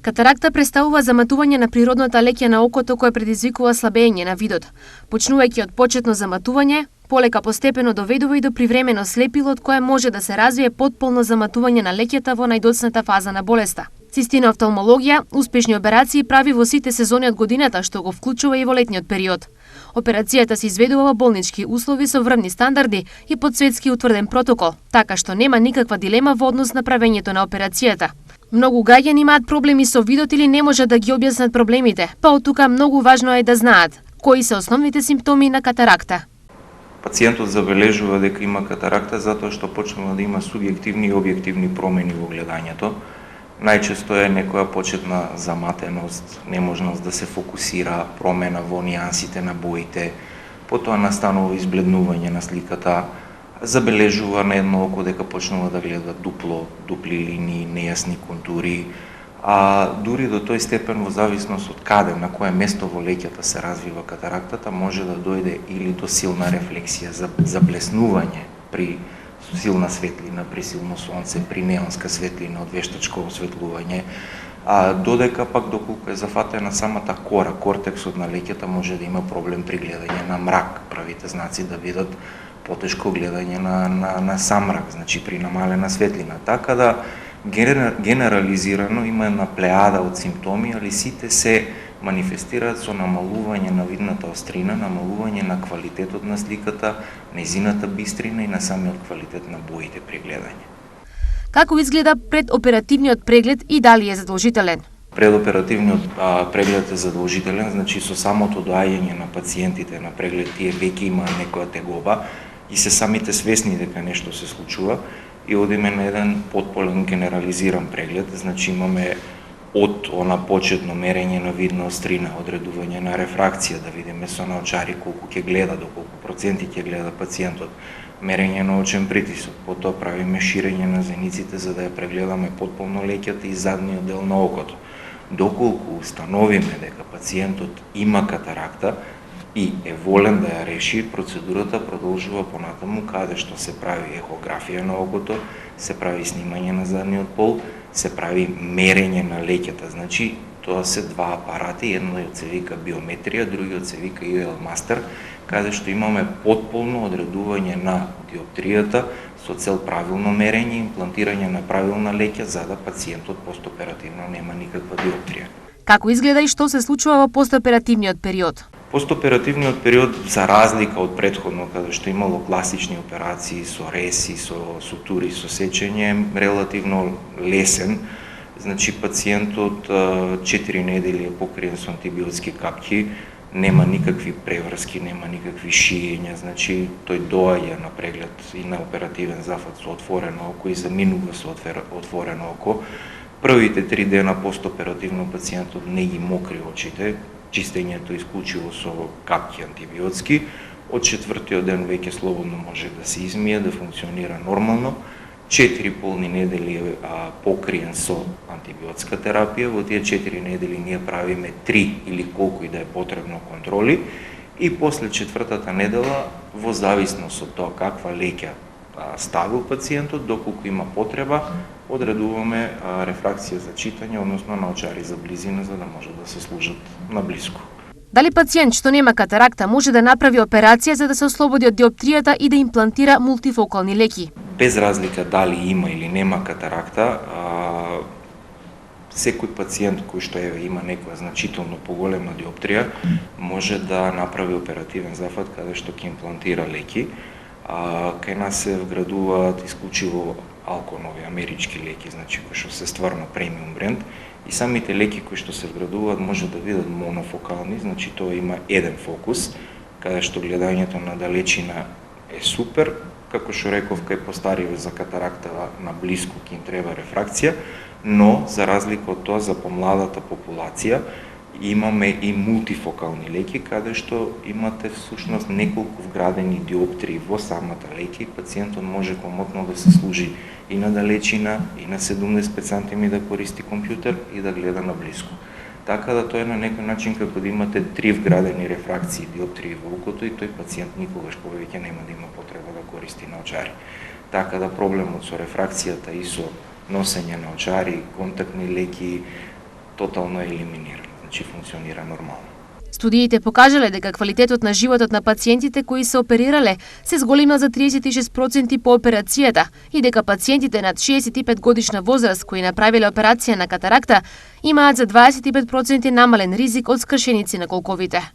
Катаракта представува заматување на природната леќа на окото кое предизвикува слабење на видот. Почнувајќи од почетно заматување, полека постепено доведува и до привремено слепило од кое може да се развие потполно заматување на леќата во најдоцната фаза на болеста. Цистина офталмологија успешни операции прави во сите сезони од годината, што го вклучува и во летниот период. Операцијата се изведува во болнички услови со врвни стандарди и под светски утврден протокол, така што нема никаква дилема во однос на правењето на операцијата. Многу граѓани имаат проблеми со видот или не можат да ги објаснат проблемите, па од тука многу важно е да знаат кои се основните симптоми на катаракта. Пациентот забележува дека има катаракта затоа што почнува да има субјективни и објективни промени во гледањето. Најчесто е некоја почетна заматеност, неможност да се фокусира, промена во нијансите на боите, потоа настанува избледнување на сликата, забележува на едно око дека почнува да гледа дупли линии, нејасни контури, а дури до тој степен во зависност од каде, на кое место во леќата се развива катарактата, може да дојде или до силна рефлексија, заблеснување при силна светлина, при силно сонце, при неонска светлина од вештачко осветлување, додека пак доколку е зафатена самата кора, кортексот на леќата може да има проблем при гледање на мрак, правите знаци да видат потешко гледање на самрак, значи при намалена светлина. Така да генерализирано има една плеада од симптоми, али сите се манифестираат со намалување на видната острина, намалување на квалитетот на сликата, нејзината бистрина и на самиот квалитет на боите при гледање. Како изгледа предоперативниот преглед и дали е задолжителен? Предоперативниот преглед е задолжителен, значи со самото доаѓање на пациентите на преглед тие веќе имаат некоја тегоба и се самите свесни дека нешто се случува и одиме на еден потполен генерализиран преглед, значи имаме од она почетно мерење на видна острина, одредување на рефракција, да видиме со наочари колку ќе гледа, доколку проценти ќе гледа пациентот, мерење на очен притисок, потоа правиме ширење на зениците за да ја прегледаме потполно леќата и задниот дел на окото. Доколку установиме дека пациентот има катаракта и е волен да ја реши, процедурата продолжува понатаму каде што се прави ехографија на окото, се прави снимање на задниот пол, се прави мерење на леќата. Значи, тоа се два апарати, еднојот се вика биометрија, другиот се вика IOL Master, каде што имаме потполно одредување на диоптријата со цел правилно мерење и имплантирање на правилна леќа за да пациентот постоперативно нема никаква диоптрија. Како изгледа и што се случува во постоперативниот период? Постоперативниот период, за разлика од претходно, каде што имало класични операции со реси, со сутури, со сечење, е релативно лесен. Значи, пациентот 4 недели е покриен со антибиотски капки, нема никакви преврски, нема никакви шиења, значи тој доаѓа на преглед и на оперативен зафат со отворено око и заминува со отворено око. Првите 3 дена постоперативно пациентот не ги мокри очите, чистењето исклучиво со капки антибиотски. Од 4-тиот ден веќе слободно може да се измие, да функционира нормално. 4 полни недели е покриен со антибиотска терапија. Во тие 4 недели ние правиме 3 или колку и да е потребно контроли и после 4-тата недела, во зависност од тоа каква леќа ставил пациентот, доколку има потреба, одредуваме рефракција за читање, односно наочари за близина, за да може да се служат наблиску. Дали пациент што нема катаракта може да направи операција за да се ослободи од диоптријата и да имплантира мултифокални леќи? Без разлика дали има или нема катаракта, секој пациент кој што има некоја значително поголема диоптрија може да направи оперативен зафат каде што ќе имплантира леќи. Кај нас се вградуваат исклучиво алконови амерички леќи, значи кои што се стварно премиум бренд, и самите леќи кои што се вградуваат може да видат монофокални, значи тоа има еден фокус, каде што гледањето на далечина е супер, како што реков кај постариви за катаракта на блиску ќе им треба рефракција, но за разлика од тоа за помладата популација имаме и мултифокални леќи, каде што имате всушност неколку вградени диоптрии во самата леќа и пациентот може комотно да се служи и на далечина, и на 75 см да користи компјутер и да гледа на блиску. Така да тоа е на некој начин како да имате 3 вградени рефракции диоптрии во окото и тој пациент никогаш повеќе нема да има потреба да користи наочари. Така да проблемот со рефракцијата и со носење на очари, контактни леќи, тотално е елиминиран, значи функционира нормално. Студиите покажале дека квалитетот на животот на пациентите кои се оперирале се зголемил за 36% по операцијата и дека пациентите над 65 годишна возраст кои направиле операција на катаракта имаат за 25% намален ризик од скршеници на колковите.